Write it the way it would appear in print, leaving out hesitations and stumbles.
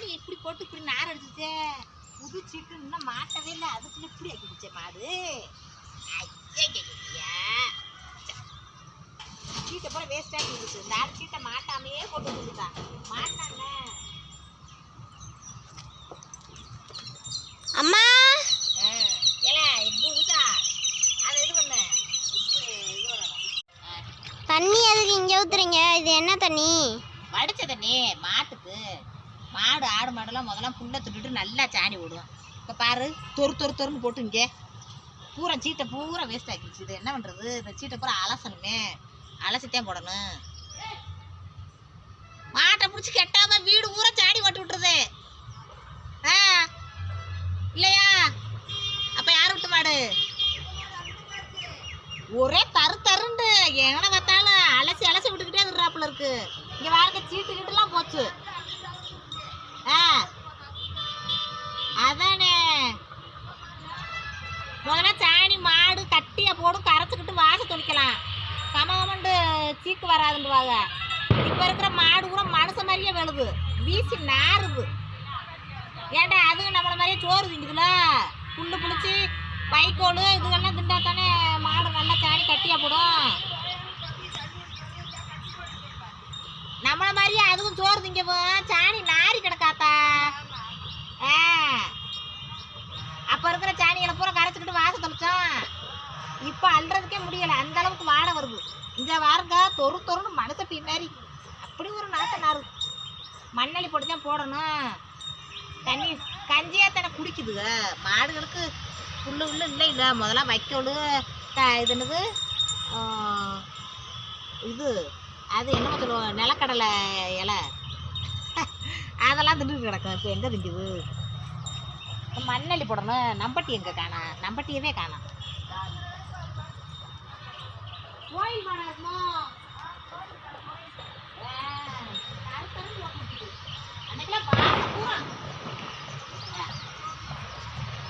சாணி இப்படி போட்டு இப்படி நார் அடிச்சுச்சே. புது சீட்டு இன்னும் மாட்டவே இல்லை, அதுக்குள்ள இப்படி ஆக்கிடுச்சே மாடு. சீட்டை போல வேஸ்ட் ஆகிடுச்சு. இந்த ஆடு சீட்டை மாட்டாமையே போட்டு வந்துருக்கான். மாட்டாங்க அம்மா. அதை இது பண்ண தண்ணி எதுக்கு இங்கே ஊத்துறீங்க? இது என்ன தண்ணி? வடிச்ச தண்ணி மாட்டுக்கு. மாடு ஆடு மாடெல்லாம் முதல்ல புல்லை துட்டுட்டு நல்லா சாணி விடும். இப்போ பாரு தொறு தொறு தொறுன்னு போட்டு இங்கே பூரா சீட்டை பூரா வேஸ்ட் ஆக்கிடுச்சு. இது என்ன பண்ணுறது? இந்த சீட்டை பூரா அலசணுமே, அலசித்தான் போடணும். மாட்டை பிடிச்சி கெட்டாம வீடு பூரா சாணி போட்டு விட்டுருது. இல்லையா? அப்போ யார் விட்டு மாடு? ஒரே தரு தருண்டு எங்கன பார்த்தாலும் அலசி அலசி விட்டுக்கிட்டே இருக்கிறாப்புல இருக்கு. இங்கே வாங்க சீட்டு கிட்டுலாம் போச்சு. அதானே முதல்ல சாணி மாடு கட்டியை போடும், கரைச்சிக்கிட்டு வாச துணிக்கலாம். கமகமண்டு சீக்கு வராதுன்னுவாங்க. இப்போ இருக்கிற மாடு கூட மனுஷ மாதிரியே வெளுது, வீசி நாறுது. ஏன்டா அதுவும் நம்மளை மாதிரியே சோறு திங்குதுல. புல்லு புளிச்சு வைக்கோல் இதுவெல்லாம் திண்டா தானே மாடு நல்லா சாணி கட்டியா போடும். நம்மளை மாதிரியே அதுவும் சோறு திங்க சாணி நாரி கிடக்காத்தா. அப்போ இருக்கிற சாணிகளை பூரா கரைச்சிக்கிட்டு வாச தெளிச்சோம். இப்போ அல்றதுக்கே முடியலை, அந்த அளவுக்கு வாடை வருது. இந்த வாருங்க தொறு தொறுன்னு மனசட்டி மாதிரி அப்படி ஒரு நாட்டை நாறு. மண்ணள்ளி போட்டு தான் போடணும். தண்ணி கஞ்சியாக தானே குடிக்குதுங்க மாடுகளுக்கு. புல்லு உள்ளு இல்லை இல்லை, முதல்ல வைக்கோல் இது என்னது இது அது என்னமோ சொல்லுவோம், நிலக்கடலை இலை அதெல்லாம் திண்டுட்டு கிடக்கும். இப்போ எங்கே திங்குது? மண்ணள்ளி போடணும். நம்பட்டி எங்கே காணா? நம்பட்டியவே காணாம். கோயில் மாடா இருக்குமோ?